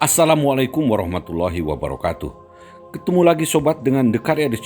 Assalamualaikum warahmatullahi wabarakatuh. Ketemu lagi sobat dengan The Karya The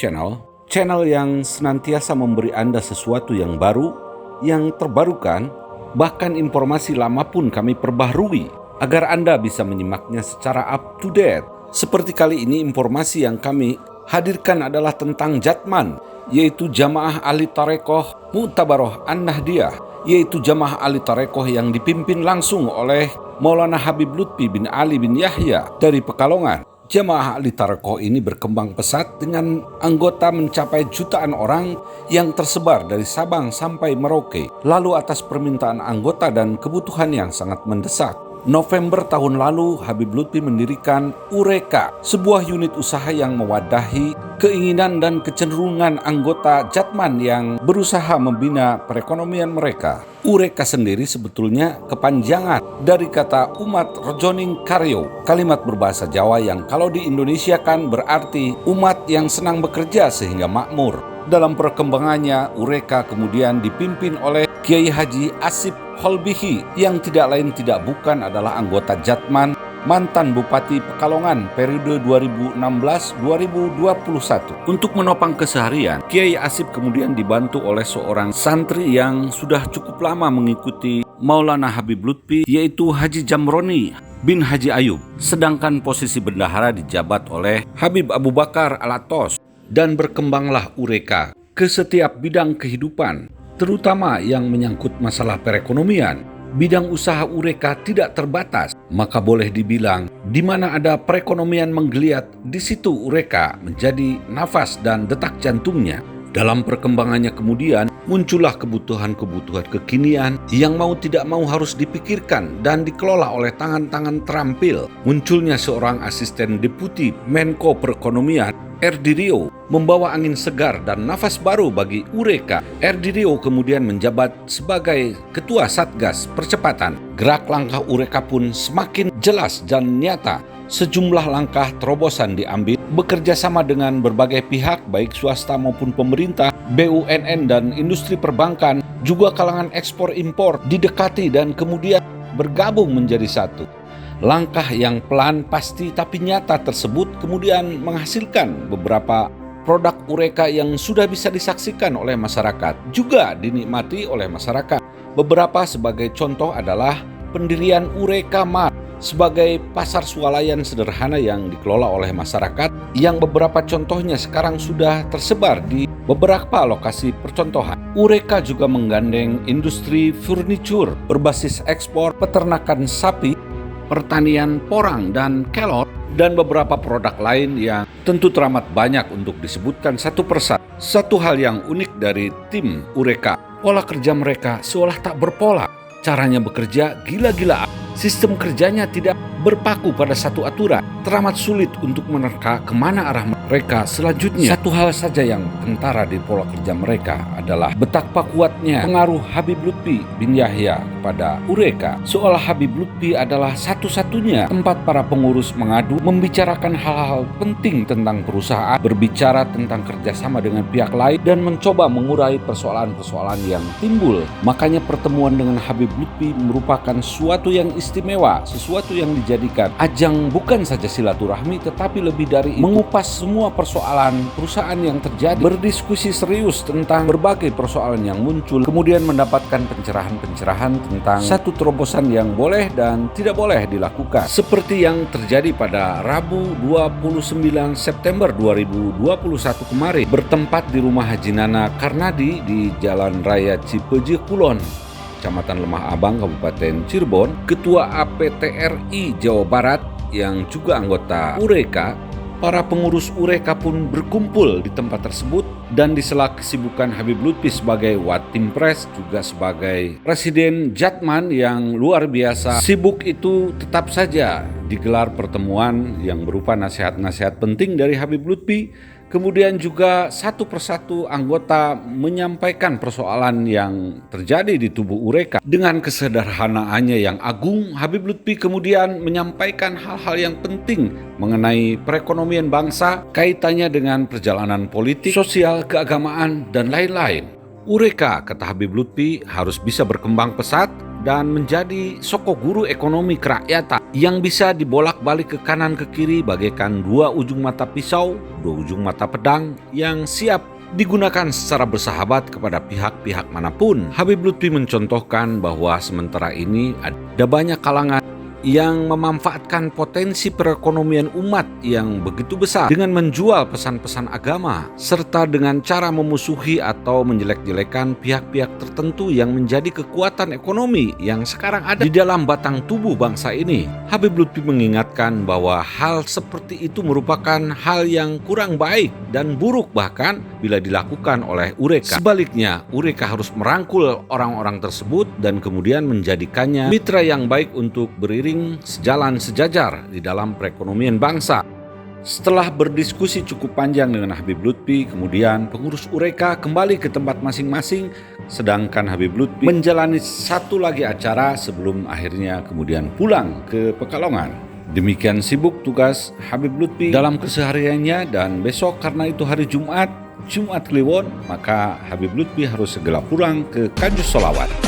Channel yang senantiasa memberi Anda sesuatu yang baru, yang terbarukan, bahkan informasi lama pun kami perbaharui agar Anda bisa menyimaknya secara up to date. Seperti kali ini informasi yang kami hadirkan adalah tentang Jatman, yaitu Jamaah Ahli Tarekoh Mu'tabaroh An-Nahdiyah, yaitu Jamaah Ahli Tarekoh yang dipimpin langsung oleh Maulana Habib Lutfi bin Ali bin Yahya dari Pekalongan. Jamaah Ahli Tarekoh ini berkembang pesat dengan anggota mencapai jutaan orang yang tersebar dari Sabang sampai Merauke. Lalu atas permintaan anggota dan kebutuhan yang sangat mendesak, November tahun lalu Habib Lutfi mendirikan Ureka, sebuah unit usaha yang mewadahi keinginan dan kecenderungan anggota Jatman yang berusaha membina perekonomian mereka. Ureka sendiri sebetulnya kepanjangan dari kata Umat Rejoning Karyo, kalimat berbahasa Jawa yang kalau diindonesiakan berarti umat yang senang bekerja sehingga makmur. Dalam perkembangannya, Ureka kemudian dipimpin oleh Kiai Haji Asip Holbihi yang tidak lain tidak bukan adalah anggota Jatman, mantan Bupati Pekalongan periode 2016-2021. Untuk menopang keseharian, Kiai Asip kemudian dibantu oleh seorang santri yang sudah cukup lama mengikuti Maulana Habib Lutfi, yaitu Haji Jamroni bin Haji Ayub. Sedangkan posisi bendahara dijabat oleh Habib Abu Bakar Alatos. Dan berkembanglah Ureka ke setiap bidang kehidupan, terutama yang menyangkut masalah perekonomian. Bidang usaha Ureka tidak terbatas, maka boleh dibilang di mana ada perekonomian menggeliat, di situ Ureka menjadi nafas dan detak jantungnya. Dalam perkembangannya kemudian muncullah kebutuhan-kebutuhan kekinian yang mau tidak mau harus dipikirkan dan dikelola oleh tangan-tangan terampil. Munculnya seorang asisten deputi Menko Perekonomian, Erdi Rio, membawa angin segar dan nafas baru bagi Ureka. Erdi Rio kemudian menjabat sebagai Ketua Satgas Percepatan. Gerak langkah Ureka pun semakin jelas dan nyata. Sejumlah langkah terobosan diambil bekerja sama dengan berbagai pihak baik swasta maupun pemerintah, BUMN dan industri perbankan, juga kalangan ekspor impor didekati dan kemudian bergabung menjadi satu. Langkah yang pelan pasti tapi nyata tersebut kemudian menghasilkan beberapa produk Ureka yang sudah bisa disaksikan oleh masyarakat, juga dinikmati oleh masyarakat. Beberapa sebagai contoh adalah pendirian Ureka Mart sebagai pasar swalayan sederhana yang dikelola oleh masyarakat, yang beberapa contohnya sekarang sudah tersebar di beberapa lokasi percontohan. Ureka juga menggandeng industri furniture berbasis ekspor, peternakan sapi, pertanian porang dan kelor, dan beberapa produk lain yang tentu teramat banyak untuk disebutkan satu persatu. Satu hal yang unik dari tim Ureka, pola kerja mereka seolah tak berpola. Caranya bekerja gila-gilaan. Sistem kerjanya tidak berpaku pada satu aturan. Teramat sulit untuk menerka kemana arah mereka selanjutnya. Satu hal saja yang kentara di pola kerja mereka adalah betapa kuatnya pengaruh Habib Lutfi bin Yahya kepada Ureka. Seolah Habib Lutfi adalah satu-satunya tempat para pengurus mengadu, membicarakan hal-hal penting tentang perusahaan, berbicara tentang kerjasama dengan pihak lain, dan mencoba mengurai persoalan-persoalan yang timbul. Makanya pertemuan dengan Habib Lutfi merupakan suatu yang istimewa, sesuatu yang dijadikan ajang bukan saja silaturahmi tetapi lebih dari itu, mengupas semua persoalan perusahaan yang terjadi, berdiskusi serius tentang berbagai persoalan yang muncul, kemudian mendapatkan pencerahan-pencerahan tentang satu terobosan yang boleh dan tidak boleh dilakukan. Seperti yang terjadi pada Rabu 29 September 2021 kemarin, bertempat di rumah Haji Nana Karnadi di Jalan Raya Cipeje Kulon, Kecamatan Lemah Abang, Kabupaten Cirebon. Ketua APTRI Jawa Barat yang juga anggota Ureka, para pengurus Ureka pun berkumpul di tempat tersebut, dan di sela kesibukan Habib Lutfi sebagai Watim-Pres, juga sebagai Presiden Jatman yang luar biasa sibuk itu, tetap saja digelar pertemuan yang berupa nasihat-nasihat penting dari Habib Lutfi. Kemudian juga satu persatu anggota menyampaikan persoalan yang terjadi di tubuh Ureka. Dengan kesederhanaannya yang agung, Habib Lutfi kemudian menyampaikan hal-hal yang penting mengenai perekonomian bangsa, kaitannya dengan perjalanan politik, sosial, keagamaan, dan lain-lain. Ureka, kata Habib Lutfi, harus bisa berkembang pesat dan menjadi soko guru ekonomi kerakyatan yang bisa dibolak-balik ke kanan ke kiri bagaikan dua ujung mata pisau, dua ujung mata pedang yang siap digunakan secara bersahabat kepada pihak-pihak manapun. Habib Lutfi mencontohkan bahwa sementara ini ada banyak kalangan yang memanfaatkan potensi perekonomian umat yang begitu besar dengan menjual pesan-pesan agama serta dengan cara memusuhi atau menjelek-jelekan pihak-pihak tertentu yang menjadi kekuatan ekonomi yang sekarang ada di dalam batang tubuh bangsa ini. Habib Lutfi mengingatkan bahwa hal seperti itu merupakan hal yang kurang baik dan buruk bahkan bila dilakukan oleh Eureka. Sebaliknya, Eureka harus merangkul orang-orang tersebut dan kemudian menjadikannya mitra yang baik untuk beriring sejalan sejajar di dalam perekonomian bangsa. Setelah berdiskusi cukup panjang dengan Habib Lutfi, kemudian pengurus Eureka kembali ke tempat masing-masing, sedangkan Habib Lutfi menjalani satu lagi acara sebelum akhirnya kemudian pulang ke Pekalongan. Demikian sibuk tugas Habib Lutfi dalam kesehariannya, dan besok karena itu hari Jumat Kliwon, maka Habib Lutfi harus segera pulang ke Kajus Solawat.